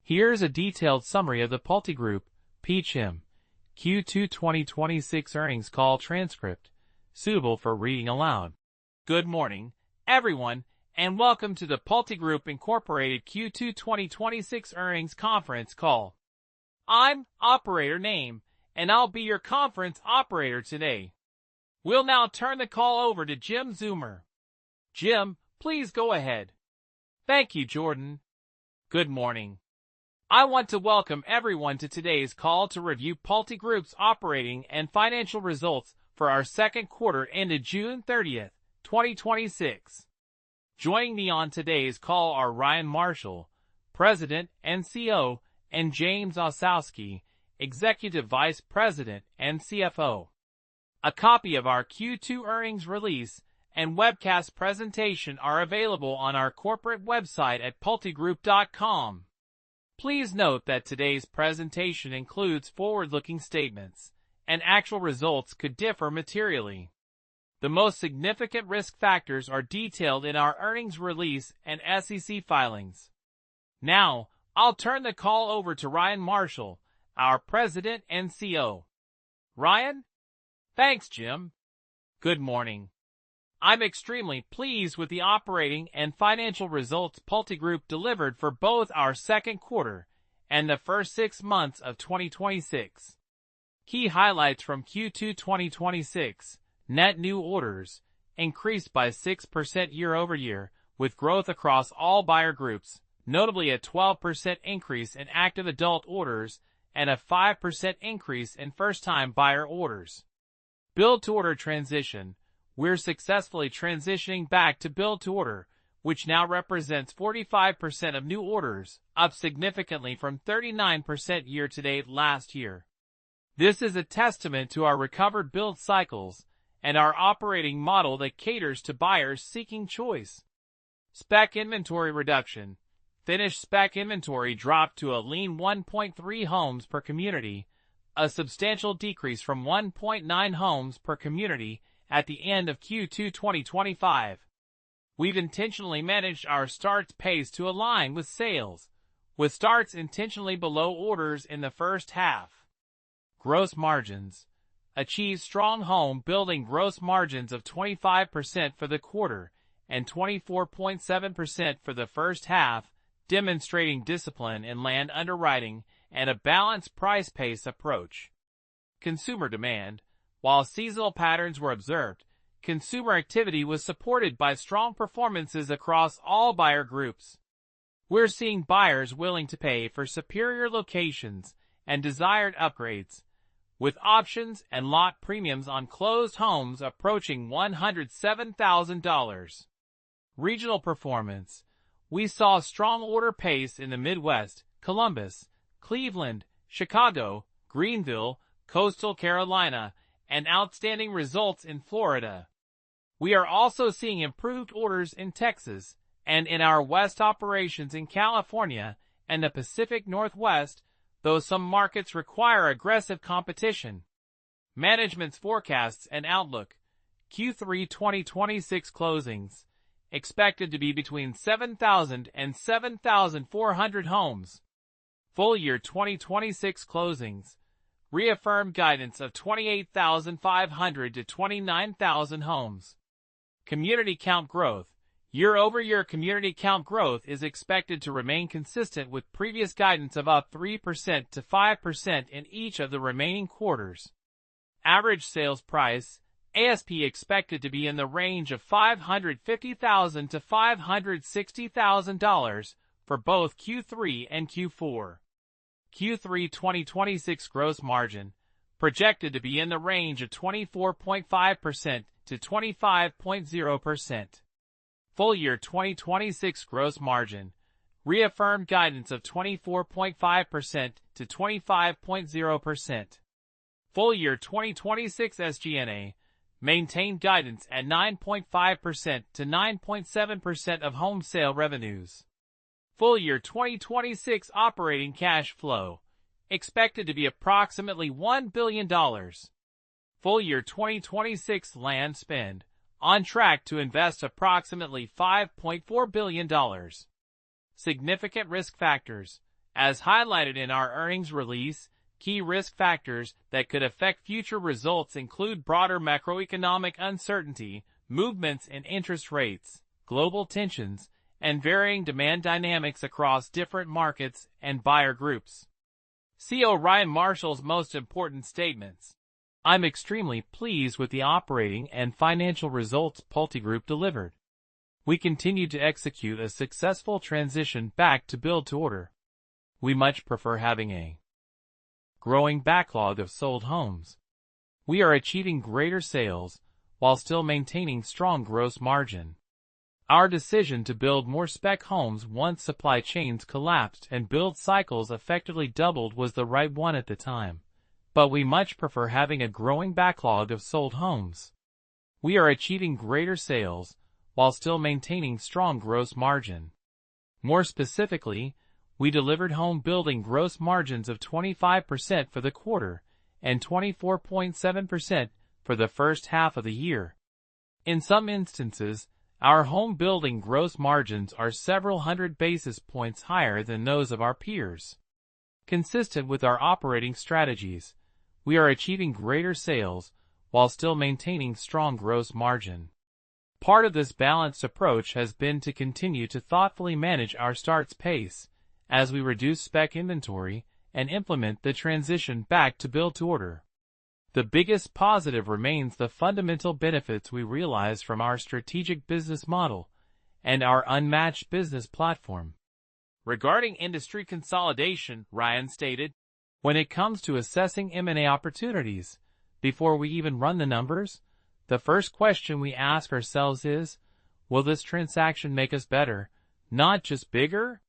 Here's a detailed summary of the PulteGroup, PHM, Q2 2026 earnings call transcript, suitable for reading aloud. Good morning, everyone, and welcome to the PulteGroup Incorporated Q2 2026 earnings conference call. I'm Operator Name, and I'll be your conference operator today. We'll now turn the call over to Jim Zoomer. Jim, please go ahead. Thank you, Jordan. Good morning. I want to welcome everyone to today's call to review PulteGroup's operating and financial results for our second quarter ended June 30th, 2026. Joining me on today's call are Ryan Marshall, President and CEO, and James Osowski, Executive Vice President and CFO. A copy of our Q2 earnings release and webcast presentation are available on our corporate website at PulteGroup.com. Please note that today's presentation includes forward-looking statements, and actual results could differ materially. The most significant risk factors are detailed in our earnings release and SEC filings. Now, I'll turn the call over to Ryan Marshall, our President and CEO. Ryan? Thanks, Jim. Good morning. I'm extremely pleased with the operating and financial results PulteGroup delivered for both our second quarter and the first 6 months of 2026. Key highlights from Q2 2026: net new orders increased by 6% year-over-year, with growth across all buyer groups, notably a 12% increase in active adult orders and a 5% increase in first-time buyer orders. Build-to-order transition: we're successfully transitioning back to build-to-order, which now represents 45% of new orders, up significantly from 39% year-to-date last year. This is a testament to our recovered build cycles and our operating model that caters to buyers seeking choice. Spec inventory reduction: finished spec inventory dropped to a lean 1.3 homes per community, a substantial decrease from 1.9 homes per community at the end of Q2 2025. We've intentionally managed our starts pace to align with sales, with starts intentionally below orders in the first half. Gross margins: achieved strong home building gross margins of 25% for the quarter and 24.7% for the first half, demonstrating discipline in land underwriting and a balanced price-pace approach. Consumer demand: while seasonal patterns were observed, consumer activity was supported by strong performances across all buyer groups. We're seeing buyers willing to pay for superior locations and desired upgrades, with options and lot premiums on closed homes approaching $107,000. Regional performance: we saw strong order pace in the Midwest, Columbus, Cleveland, Chicago, Greenville, Coastal Carolina, and outstanding results in Florida. We are also seeing improved orders in Texas and in our West operations in California and the Pacific Northwest, though some markets require aggressive competition. Management's forecasts and outlook: Q3 2026 closings expected to be between 7,000 and 7,400 homes. Full year 2026 closings: reaffirmed guidance of 28,500 to 29,000 homes. Community count growth: year-over-year community count growth is expected to remain consistent with previous guidance of up 3% to 5% in each of the remaining quarters. Average sales price, ASP, expected to be in the range of $550,000 to $560,000 for both Q3 and Q4. Q3 2026 gross margin projected to be in the range of 24.5% to 25.0%. Full year 2026 gross margin: reaffirmed guidance of 24.5% to 25.0%. Full year 2026 SG&A: maintained guidance at 9.5% to 9.7% of home sale revenues. Full year 2026 operating cash flow expected to be approximately $1 billion. Full year 2026 land spend on track to invest approximately $5.4 billion. Significant risk factors: As highlighted in our earnings release, key risk factors that could affect future results include broader macroeconomic uncertainty, movements in interest rates, global tensions, and varying demand dynamics across different markets and buyer groups. CEO Ryan Marshall's most important statements. I'm extremely pleased with the operating and financial results PulteGroup delivered. We continue to execute a successful transition back to build-to-order. We much prefer having a growing backlog of sold homes. We are achieving greater sales while still maintaining strong gross margin. Our decision to build more spec homes once supply chains collapsed and build cycles effectively doubled was the right one at the time, but we much prefer having a growing backlog of sold homes. We are achieving greater sales while still maintaining strong gross margin. More specifically, we delivered home building gross margins of 25% for the quarter and 24.7% for the first half of the year. In some instances, our home building gross margins are several hundred basis points higher than those of our peers. Consistent with our operating strategies, we are achieving greater sales while still maintaining strong gross margin. Part of this balanced approach has been to continue to thoughtfully manage our starts pace as we reduce spec inventory and implement the transition back to build-to-order. The biggest positive remains the fundamental benefits we realize from our strategic business model and our unmatched business platform. Regarding industry consolidation, Ryan stated, when it comes to assessing M&A opportunities, before we even run the numbers, the first question we ask ourselves is, will this transaction make us better, not just bigger?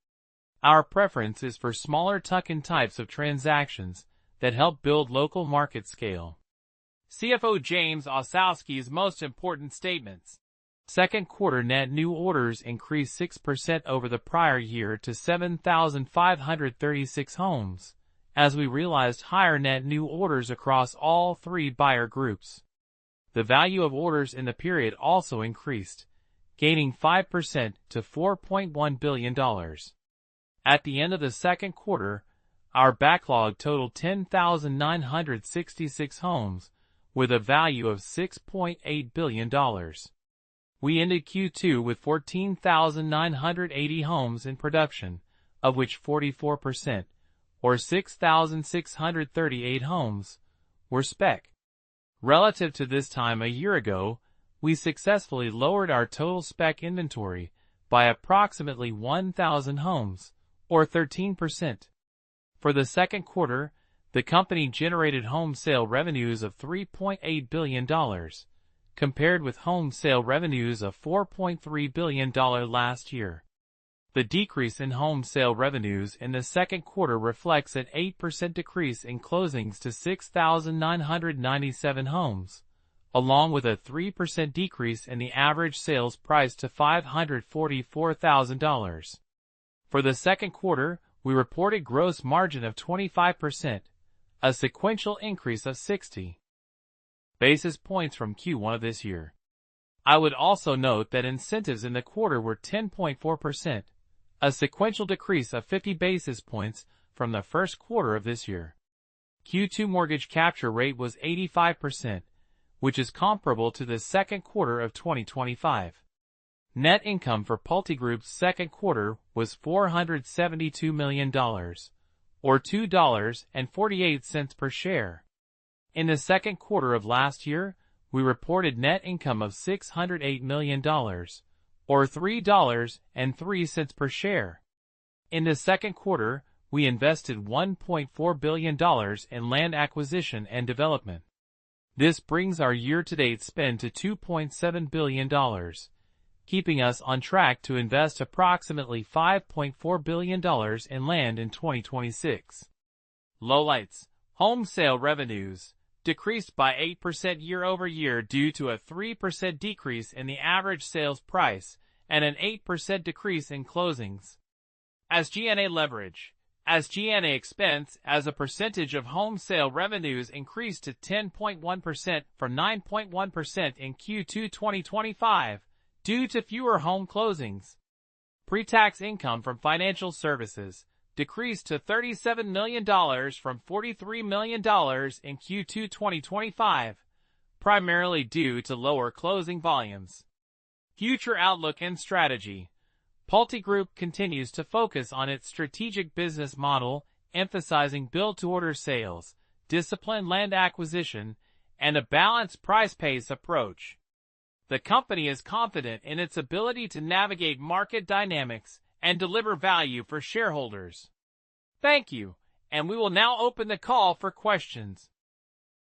Our preference is for smaller tuck-in types of transactions that help build local market scale. CFO James Osowski's most important statements. Second quarter net new orders increased 6% over the prior year to 7,536 homes, as we realized higher net new orders across all three buyer groups. The value of orders in the period also increased, gaining 5% to $4.1 billion. At the end of the second quarter, our backlog totaled 10,966 homes, with a value of $6.8 billion. We ended Q2 with 14,980 homes in production, of which 44%, or 6,638 homes, were spec. Relative to this time a year ago, we successfully lowered our total spec inventory by approximately 1,000 homes, or 13%. For the second quarter, the company generated home sale revenues of $3.8 billion, compared with home sale revenues of $4.3 billion last year. The decrease in home sale revenues in the second quarter reflects an 8% decrease in closings to 6,997 homes, along with a 3% decrease in the average sales price to $544,000. For the second quarter, we reported gross margin of 25%, a sequential increase of 60 basis points from Q1 of this year. I would also note that incentives in the quarter were 10.4%, a sequential decrease of 50 basis points from the first quarter of this year. Q2 mortgage capture rate was 85%, which is comparable to the second quarter of 2025. Net income for PulteGroup's second quarter was $472 million, or $2.48 per share. In the second quarter of last year, we reported net income of $608 million, or $3.03 per share. In the second quarter, we invested $1.4 billion in land acquisition and development. This brings our year-to-date spend to $2.7 billion, keeping us on track to invest approximately $5.4 billion in land in 2026. Lowlights: home sale revenues decreased by 8% year-over-year due to a 3% decrease in the average sales price and an 8% decrease in closings. SG&A leverage: SG&A expense as a percentage of home sale revenues increased to 10.1% from 9.1% in Q2 2025 due to fewer home closings. Pre-tax income from financial services decreased to $37 million from $43 million in Q2 2025, primarily due to lower closing volumes. Future outlook and strategy. PulteGroup continues to focus on its strategic business model, emphasizing build-to-order sales, disciplined land acquisition, and a balanced price-pace approach. The company is confident in its ability to navigate market dynamics and deliver value for shareholders. Thank you, and we will now open the call for questions.